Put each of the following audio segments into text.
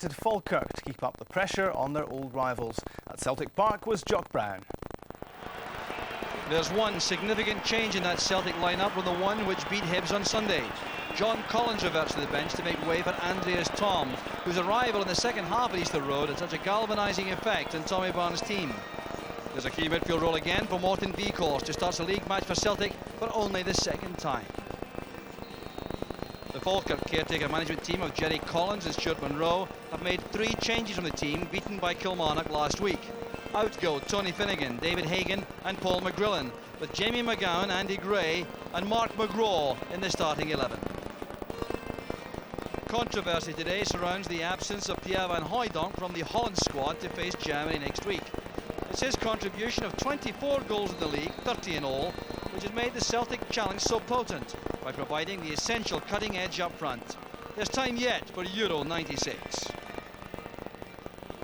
to Falkirk to keep up the pressure on their old rivals. At Celtic Park was Jock Brown. There's one significant change in that Celtic lineup from the one which beat Hibs on Sunday. John Collins reverts to the bench to make way for Andreas Tom, whose arrival in the second half at Easter Road had such a galvanising effect on Tommy Barnes' team. There's a key midfield role again for Morten Weghorst, who starts a league match for Celtic for only the second time. The Falkirk caretaker management team of Jerry Collins and Stuart Monroe have made 3 changes from the team beaten by Kilmarnock last week. Out go Tony Finnegan, David Hagan and Paul McGrillen, with Jamie McGowan, Andy Gray and Mark McGraw in the starting 11. Controversy today surrounds the absence of Pierre van Hooijdonk from the Holland squad to face Germany next week. It's his contribution of 24 goals in the league, 30 in all, which has made the Celtic challenge so potent by providing the essential cutting edge up front. There's time yet for Euro 96.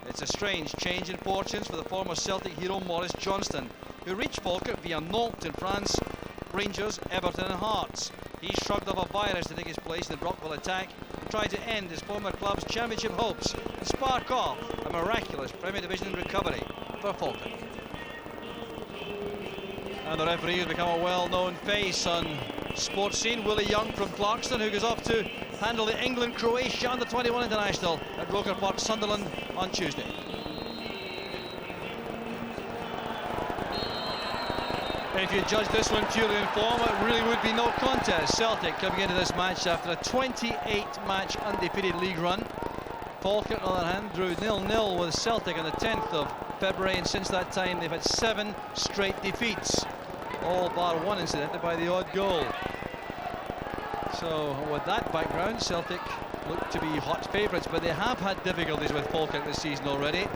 It's a strange change in fortunes for the former Celtic hero Maurice Johnston, who reached Falkirk via Nantes in France, Rangers, Everton and Hearts. He shrugged off a virus to take his place in the Brockville attack and tried to end his former club's championship hopes and spark off a miraculous Premier Division recovery for Falkirk. And the referee has become a well-known face on sports scene, Willie Young from Clarkston, who goes off to handle the England-Croatia under-21 international at Roker Park, Sunderland on Tuesday. If you judge this one purely in form, it really would be no contest. Celtic coming into this match after a 28-match undefeated league run. Falkirk, on the other hand, drew 0-0 with Celtic on the 10th of February, and since that time they've had 7 straight defeats, all bar one incidentally by the odd goal. So with that background, Celtic look to be hot favourites, but they have had difficulties with Falkirk this season already.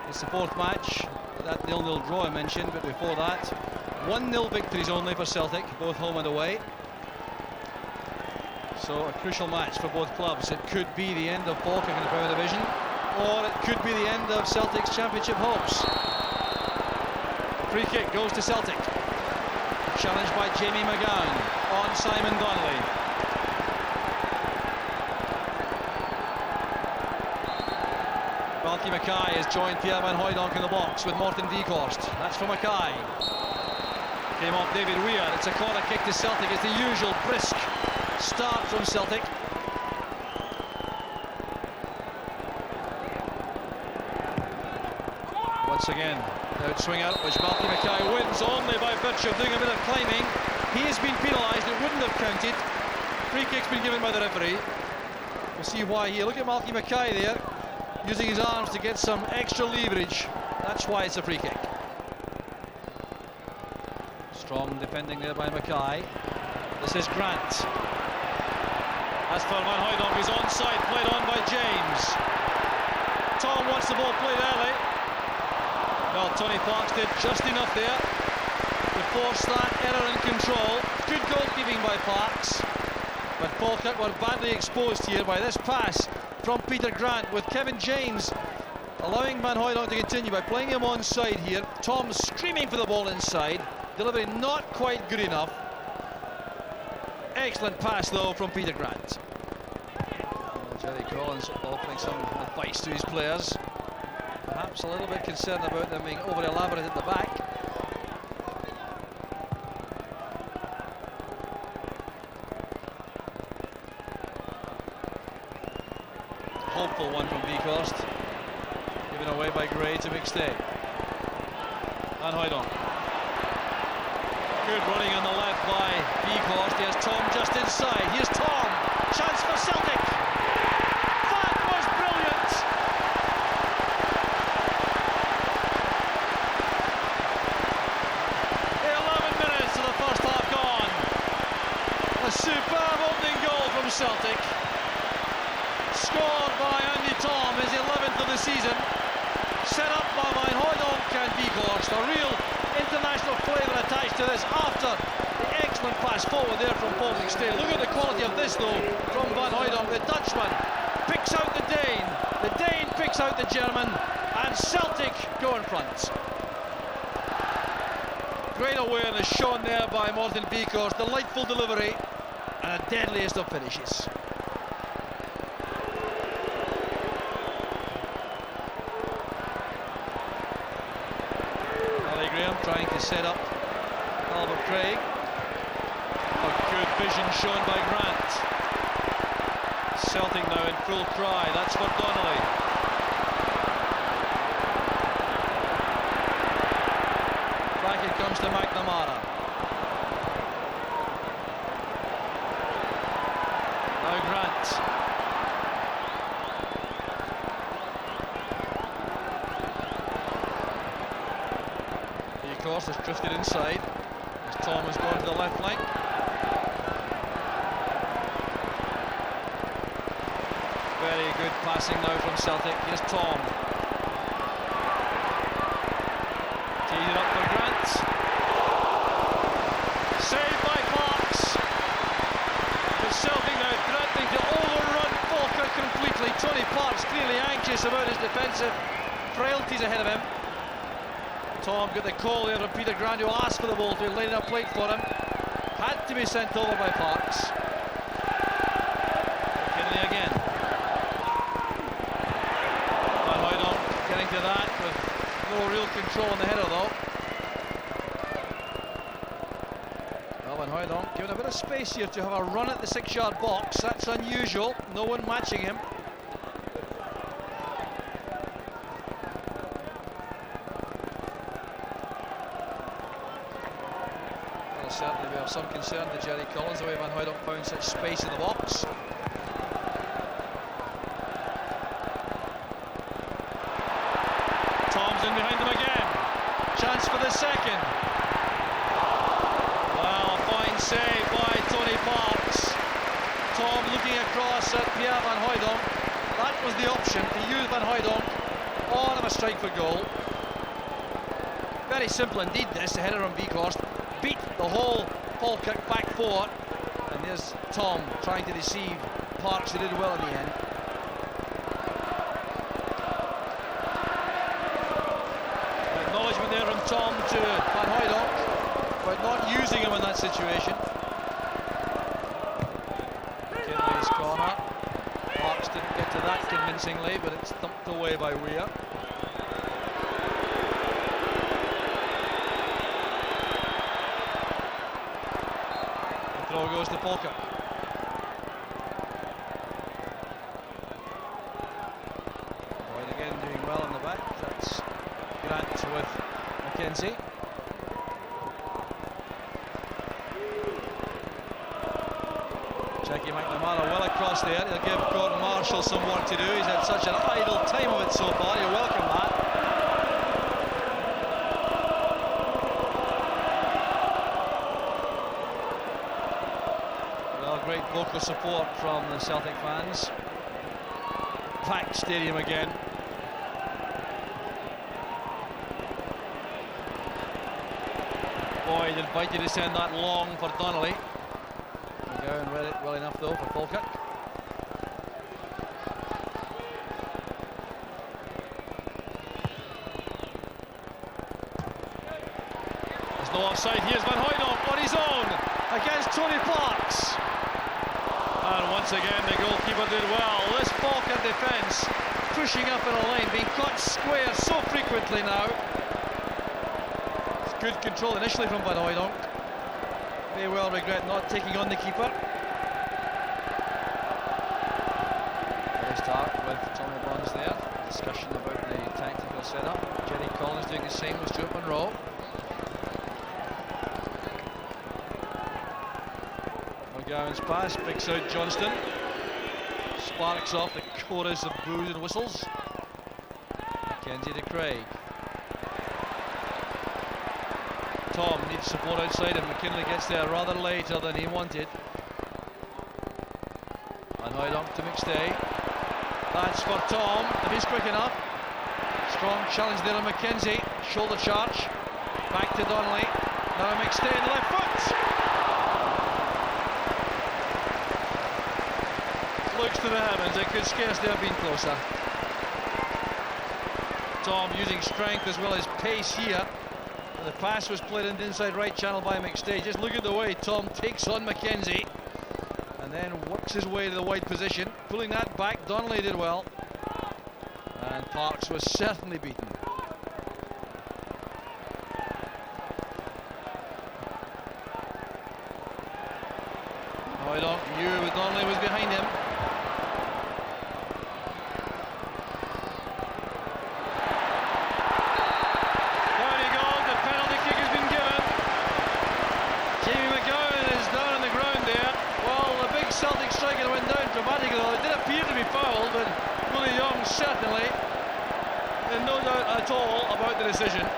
It's the 4th match, that 0-0 draw I mentioned, but before that 1-0 victories only for Celtic, both home and away. So a crucial match for both clubs. It could be the end of Falkirk in the Premier Division, or it could be the end of Celtic's championship hopes. Free kick goes to Celtic. Challenged by Jamie McGowan on Simon Donnelly. Malky Mackay has joined Pierre van Hooijdonk in the box with Morten Weghorst. That's for Mackay. Came off David Weir. It's a corner kick to Celtic. It's the usual brisk start from Celtic. Once again, out swing out, which Malky Mackay wins only by virtue of doing a bit of climbing. He has been penalised. It wouldn't have counted. Free kick's been given by the referee. We'll see why here. Look at Malky Mackay there, using his arms to get some extra leverage. That's why it's a free kick. Strong defending there by Mackay. This is Grant. As for Van Hooijdonk, he's onside, played on by James. Tom wants the ball played early. Well, Tony Parks did just enough there to force that error in control. Good goalkeeping by Parks, but Falkirk were badly exposed here by this pass from Peter Grant, with Kevin James allowing Van Hooijdonk to continue by playing him onside here. Tom screaming for the ball inside. Delivery not quite good enough. Excellent pass though from Peter Grant. Jerry Collins offering some advice to his players. Perhaps a little bit concerned about them being over elaborate at the back. Hopeful one from Weghorst, given away by Gray to McStay. Van Hooijdonk. Good running on the left by Weghorst. Here's Tom just inside. Here's Tom. Chance for Celtic. That was brilliant. 11 minutes of the first half gone. A superb opening goal from Celtic. Scored by Andy Tom, his 11th of the season. Set up by Van Hooijdonk and Weghorst. A real international flavour attached to this after the excellent pass forward there from Paul McStay. Look at the quality of this though from Van Hooijdonk. The Dutchman picks out the Dane picks out the German, and Celtic go in front. Great awareness shown there by Morten Weghorst. Delightful delivery and a deadliest of finishes. trying to set up Albert Craig. A good vision shown by Grant. Celtic now in full cry. That's for Donnelly. Back it comes to McNamara. Now Grant. The course has drifted inside as Tom has gone to the left flank. Very good passing now from Celtic. Here's Tom. Teed it up for Grant. Saved by Parks. But Celtic now threatening to overrun Falkirk completely. Tony Parks clearly anxious about his defensive frailties ahead of him. Tom got the call there from Peter Grant, who asked for the ball to lay in a plate for him. Had to be sent over by Parks. McKinley again. Getting to that with no real control on the header though. Van Hooijdonk given a bit of space here to have a run at the 6-yard box. That's unusual. No one matching him. Well, certainly we have some concern to Jerry Collins the way Van Hooijdonk found such space in the box. Tom's in behind them again. Chance for the second. Well, a fine save by Tony Parks. Tom looking across at Pierre Van Hooijdonk. That was the option, to use Van Hooijdonk on a strike for goal. Very simple indeed this, the header from Beekhorst. Beat the whole Falkirk back four. And there's Tom trying to deceive Parks, who did well in the end. There from Tom to Van Hooijdonk, but not using him in that situation. McKinley's corner. Parks didn't get to that convincingly, but it's thumped away by Weir. The throw goes to Falkirk. Boyd again doing well in the back. That's Grant with McKenzie. Jackie McNamara well across there. He'll give Gordon Marshall some work to do. He's had such an idle time of it so far. You'll welcome that. Well, great vocal support from the Celtic fans. Packed stadium again. Boyd invited to send that long for Donnelly. McGowan read it well enough though for Falkirk. There's no offside. Here's Van Hooijdonk on his own against Tony Parks. And once again the goalkeeper did well. This Falkirk defence pushing up in a line, being caught square so frequently now. Good control initially from Van Hooijdonk. May well regret not taking on the keeper. Very start with Tommy Bonds there. Discussion about the tactical setup. Jerry Collins doing the same with Stuart Monroe. McGowan's pass picks out Johnston. Sparks off the chorus of boos and whistles. McKenzie to Craig. Tom needs support outside and McKinley gets there rather later than he wanted. Van Hooijdonk to McStay. That's for Tom, if he's quick enough. Strong challenge there on McKenzie. Shoulder charge. Back to Donnelly. Now McStay in the left foot. Looks to the heavens, it could scarcely have been closer. Tom using strength as well as pace here. The pass was played in the inside right channel by McStay. Just look at the way Tom takes on McKenzie and then works his way to the wide position. Pulling that back, Donnelly did well. And Parks was certainly beaten. Donnelly was behind him. There he goes, the penalty kick has been given. Jamie McGowan is down on the ground there. Well, the big Celtic striker went down dramatically. It did appear to be fouled, but Willie Young certainly in no doubt at all about the decision.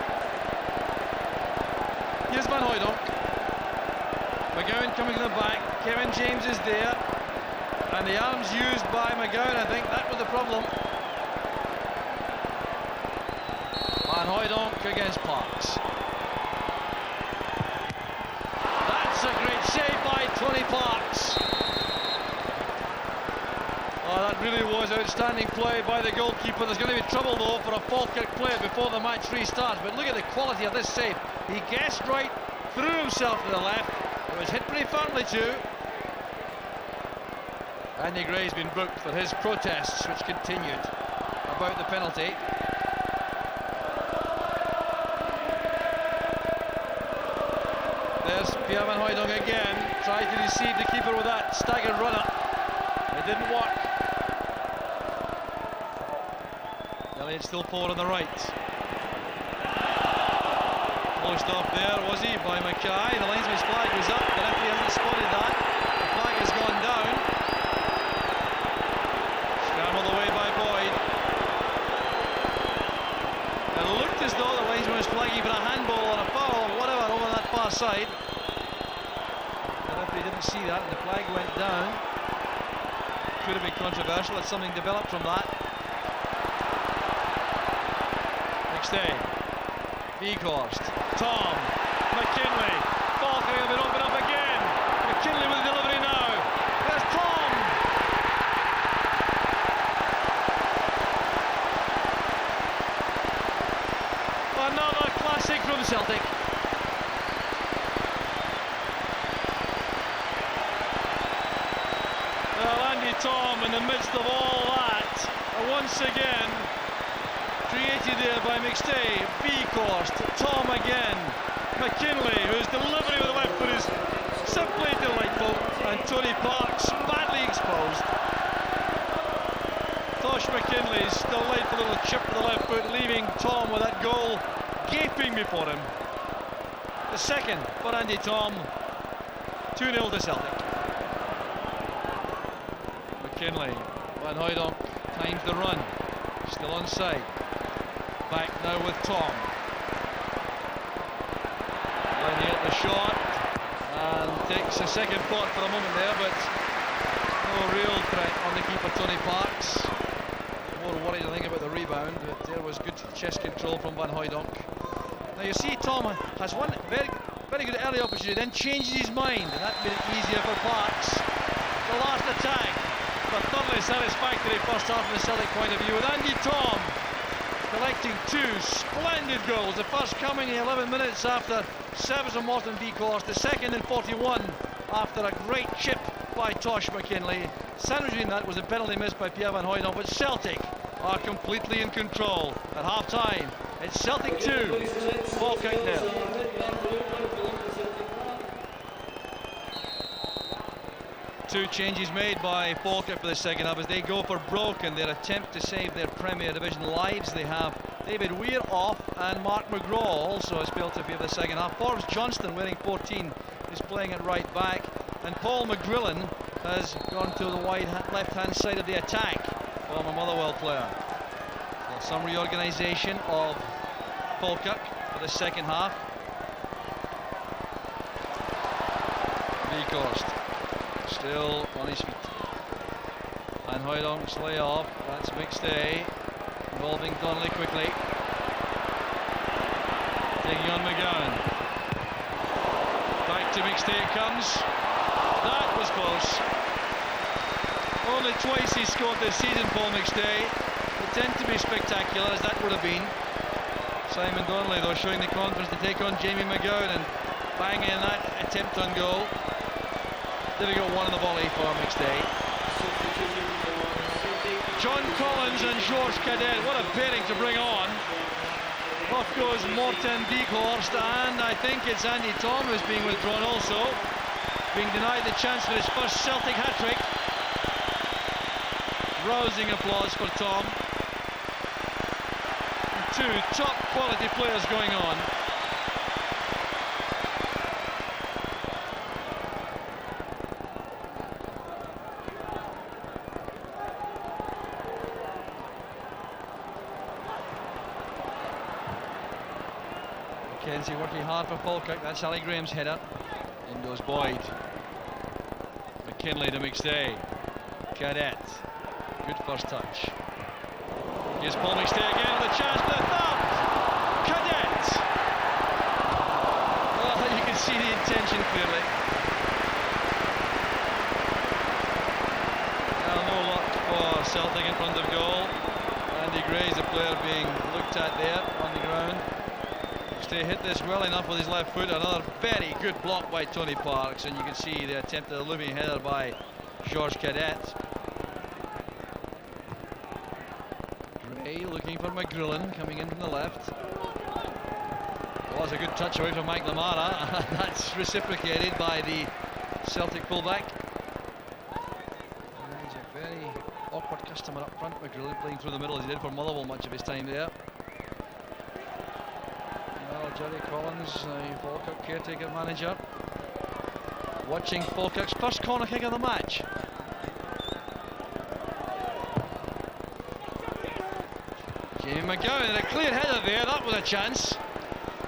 Here's Van Hooijdonk. McGowan coming to the back. Kevin James is there. And the arms used by McGowan, I think that was the problem. Van Hooijdonk against Parks. That's a great save by Tony Parks. Oh, that really was outstanding play by the goalkeeper. There's going to be trouble though for a Falkirk player before the match restarts. But look at the quality of this save. He guessed right, threw himself to the left. It was hit pretty firmly too. Andy Gray's been booked for his protests, which continued about the penalty. There's Pierre Van Hooijdonk again, tried to deceive the keeper with that staggered runner. It didn't work. Elliott still forward on the right. Closed off there, was he, by Mackay. The linesman's flag was up, the referee hasn't spotted that. The flag has gone down. Scrambled away by Boyd. It looked as though the linesman was flagging for a handball or a foul or whatever over that far side. The referee didn't see that and the flag went down. Could have been controversial, had something developed from that. McStay, Beekhorst, Tom, McKinley, Falkirk have been open up again. McKinley with the delivery now. There's Tom. Another classic from Celtic. Well, Andy Tom in the midst of all that, once again created there by McStay, Beekhorst, Tom again, McKinley, whose delivery with the left foot is simply delightful, and Tony Parks badly exposed. Tosh McKinley's delightful little chip with the left foot, leaving Tom with that goal gaping before him. The second for Andy Tom, 2-0 to Celtic. McKinley, Van Hooijdonk times the run, still onside. Back now with Tom. Then he hit the shot and takes a second thought for a moment there, but no real threat on the keeper, Tony Parks. More worried, I think, about the rebound, but there was good chest control from Van Hooijdonk. Now you see Tom has one very good early opportunity, then changes his mind, and that made it easier for Parks. The last attack, but thoroughly satisfactory first half from the Celtic point of view, with Andy Tom collecting two splendid goals. The first coming in 11 minutes after service of Morton Beekhorst, the second in 41 after a great chip by Tosh McKinley. Sandwiching that was a penalty missed by Pierre Van Hooijdonk, but Celtic are completely in control. At half-time, it's Celtic 2, Falkirk 0. Two changes made by Falkirk for the second half as they go for broke in their attempt to save their Premier Division lives. They have David Weir off and Mark McGraw also has failed to be of the second half. Forbes Johnston, wearing 14, is playing at right back, and Paul McGrillen has gone to the wide left-hand side of the attack, former Motherwell player. Well, some reorganisation of Falkirk for the second half. Beekhorst still on his feet. Van Hooijdonk's lay off. That's McStay involving Donnelly quickly. Taking on McGowan. Back to McStay it comes. That was close. Only twice he scored this season, Paul McStay. They tend to be spectacular, as that would have been. Simon Donnelly, though, showing the confidence to take on Jamie McGowan and banging in that attempt on goal. Difficult one on the volley for McStay. John Collins and George Cadet, what a pairing to bring on. Off goes Morten Beekhorst, and I think it's Andy Tom who's being withdrawn also. being denied the chance for his first Celtic hat-trick. Rousing applause for Tom. Two top quality players going on. Mackenzie working hard for Falkirk. That's Ali Graham's header. In goes Boyd. McKinley to McStay. Cadet. Good first touch. Here's Paul McStay again with a chance for the third. Cadet. Well, you can see the intention clearly. Well, no luck for Celtic in front of goal. Andy Gray's the player being looked at there on the ground. McStay hit this well enough with his left foot. Another very good block by Tony Parks, and you can see the attempt at a looming header by Georges Cadet. Gray looking for McGrillen, coming in from the left. Well, that's a good touch away from McNamara. That's reciprocated by the Celtic fullback. He's a very awkward customer up front, McGrillen, playing through the middle as he did for Motherwell much of his time there. Well, Jerry Collins, the Falkirk caretaker manager, watching Falkirk's first corner kick of the match. Jamie McGowan had a clear header there. That was a chance.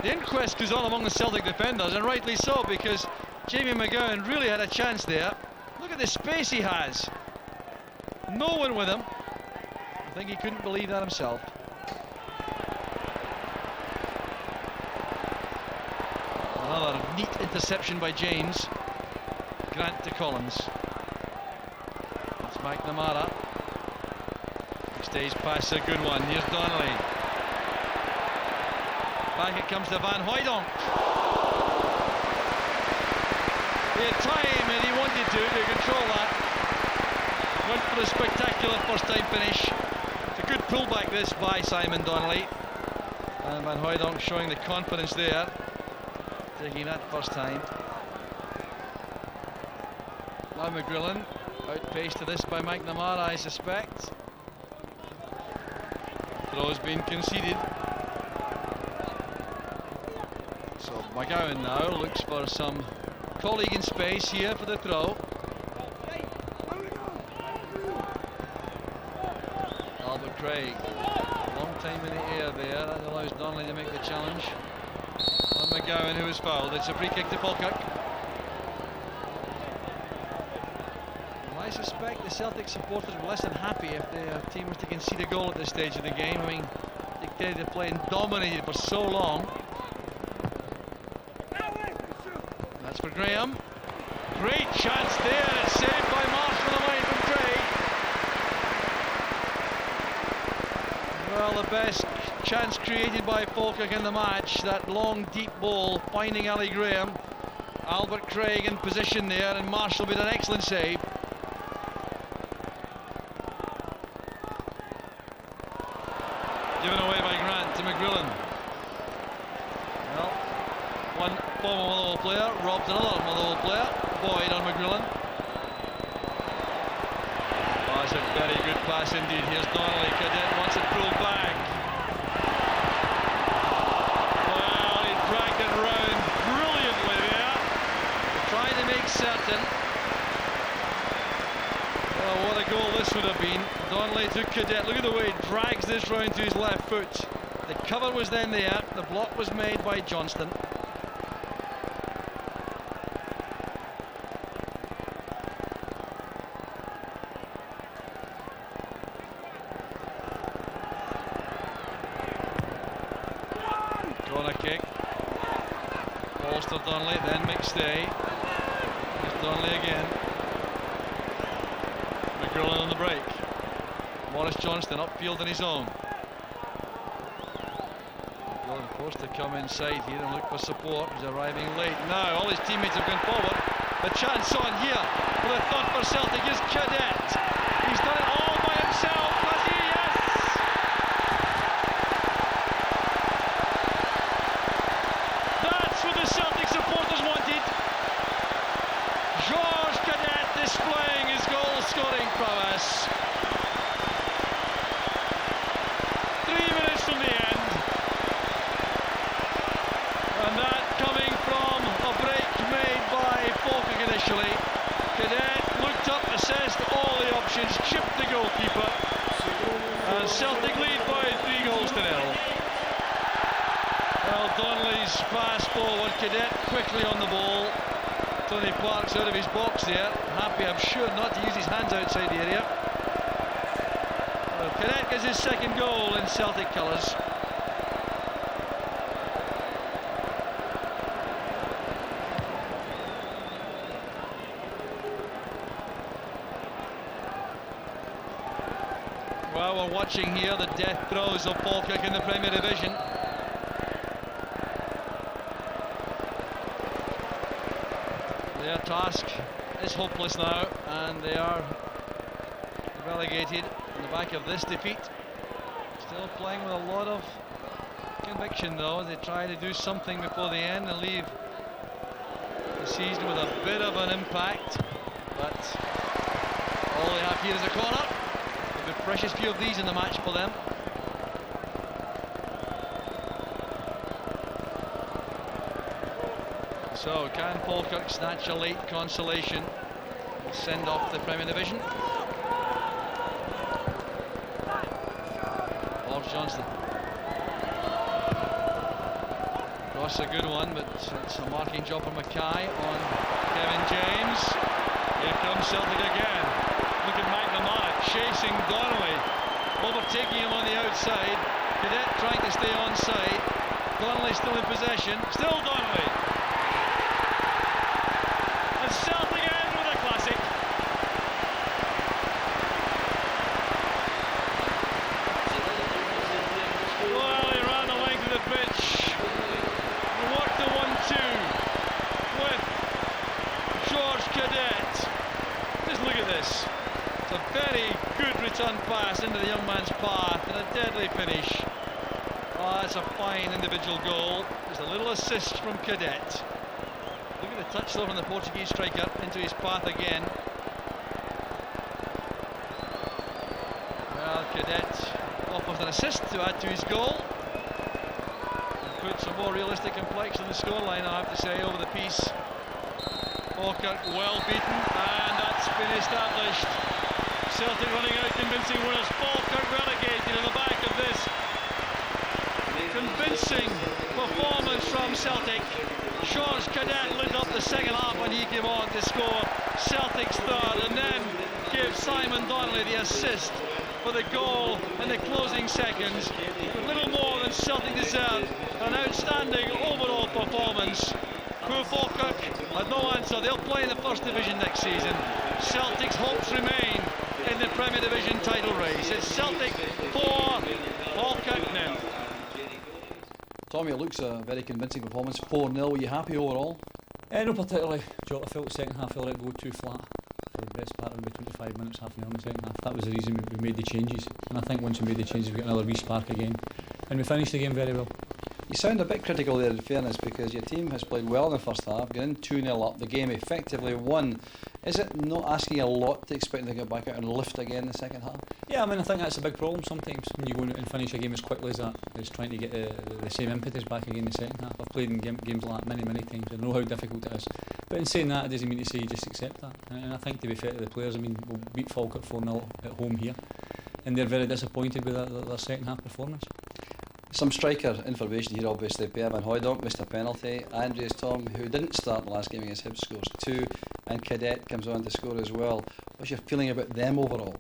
The inquest goes on among the Celtic defenders, and rightly so, because Jamie McGowan really had a chance there. Look at the space he has. No one with him. I think he couldn't believe that himself. Another neat interception by James. Grant to Collins. It's McNamara. Stays past a good one. Here's Donnelly. Back it comes to Van Hooijdonk. He had time and he wanted to control that. Went for a spectacular first time finish. It's a good pullback this by Simon Donnelly. And Van Hooijdonk showing the confidence there, taking that first time. Now McGrillen, outpaced to this by McNamara, I suspect. Throw's been conceded. So McGowan now looks for some colleague in space here for the throw. Albert Craig, long time in the air there. That allows Donnelly to make the challenge. And McGowan, who is fouled. It's a free kick to Falkirk. I suspect the Celtic supporters were less than happy if their team was to concede a goal at this stage of the game. I mean, dictated to play and dominated for so long. That's for Graham. Great chance there. It's saved by Marshall away from Craig. Well, the best chance created by Falkirk in the match. That long, deep ball finding Ali Graham. Albert Craig in position there, and Marshall with an excellent save. Given away by Grant to McGrillen. Well, one former Motherwell player robbed another Motherwell player. Boyd on McGrillen. Oh, it's a very good pass indeed. Here's Donnelly. Cadet wants it pulled back. Well, he dragged it round brilliantly there. Trying to make certain. Oh, what a goal this would have been. Donnelly to Cadet. Look at the way he drags this round to his left foot. The cover was then there. The block was made by Johnston. Corner kick. Balls to Donnelly, then McStay. Here's Donnelly again. McGrillen on the break. Maurice Johnston upfield on his own. McGrillen forced to come inside here and look for support. He's arriving late now. All his teammates have gone forward. A chance on here for the third for Celtic is Cadet. He's done it all by himself. Has he? Yes! That's what the Celtic supporters wanted. Nice pass forward. Cadet quickly on the ball. Tony Park's out of his box there. Happy, I'm sure, not to use his hands outside the area. Well, Cadet gets his second goal in Celtic colours. Well, we're watching here the death throes of Falkirk in the Premier Division. Their task is hopeless now, and they are relegated on the back of this defeat. Still playing with a lot of conviction though. They try to do something before the end and leave the season with a bit of an impact, but all they have here is a corner. A precious few of these in the match for them. So can Falkirk snatch a late consolation and send off the Premier Division? Lars Johnston. Cross a good one, but it's a marking job for Mackay on Kevin James. Here comes Celtic again. Look at McNamara chasing Donnelly, overtaking him on the outside. Cadet trying to stay onside. Donnelly still in possession. Still Donnelly. And Celtic end with a classic. Well, he ran the length of the pitch. He worked the 1-2 with George Cadet. Just look at this. It's a very good return pass into the young man's path and a deadly finish. Oh, that's a fine individual goal. There's a little assist from Cadet. Look at the touch though from the Portuguese striker into his path again. Well, Cadet offers an assist to add to his goal. And put some more realistic complexion in the scoreline, I have to say, over the piece. Falkirk well beaten, and that's been established. Celtic running out convincing winners. Falkirk relegated on the back of this convincing performance from Celtic. George Cadet lit up the second half when he came on to score Celtic's third, and then give Simon Donnelly the assist for the goal in the closing seconds. A little more than Celtic deserved. An outstanding overall performance. Poor Falkirk had no answer. They'll play in the First Division next season. Celtic's hopes remain in the Premier Division title race. It's Celtic 4, Falkirk 0. Tommy, it looks a very convincing performance. 4-0. Were you happy overall? No, particularly. Joe, I felt the second half I let it go too flat for the best part of about 25 minutes, half an hour in the second half. That was the reason we made the changes, and I think once we made the changes we got another re-spark again, and we finished the game very well. You sound a bit critical there, in fairness, because your team has played well in the first half, getting 2-0 up, the game effectively won. Is it not asking a lot to expect them to get back out and lift again in the second half? Yeah, I mean, I think that's a big problem sometimes when you go and finish a game as quickly as that, is trying to get the same impetus back again in the second half. I've played in games like that many times. I know how difficult it is. But in saying that, it doesn't mean to say you just accept that. And I think, to be fair to the players, I mean, we'll beat Falkirk 4-0 at home here, and they're very disappointed with their second half performance. Some striker information here, obviously. Pierre Van Hooijdonk missed a penalty. Andreas Tom, who didn't start in the last game against Hibs, scores 2, and Cadet comes on to score as well. What's your feeling about them overall?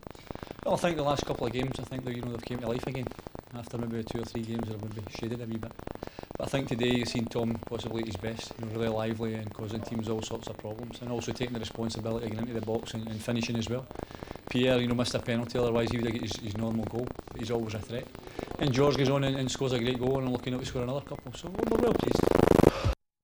Well, I think the last couple of games, I think they've came to life again. After maybe 2 or 3 games, they would be shaded a wee bit. But I think today you've seen Tom possibly at his best. Really lively and causing teams all sorts of problems, and also taking the responsibility of getting into the box and finishing as well. Pierre, missed a penalty, otherwise he would have got his normal goal. But he's always a threat. And George goes on and scores a great goal, and looking out to score another couple. So we're well pleased.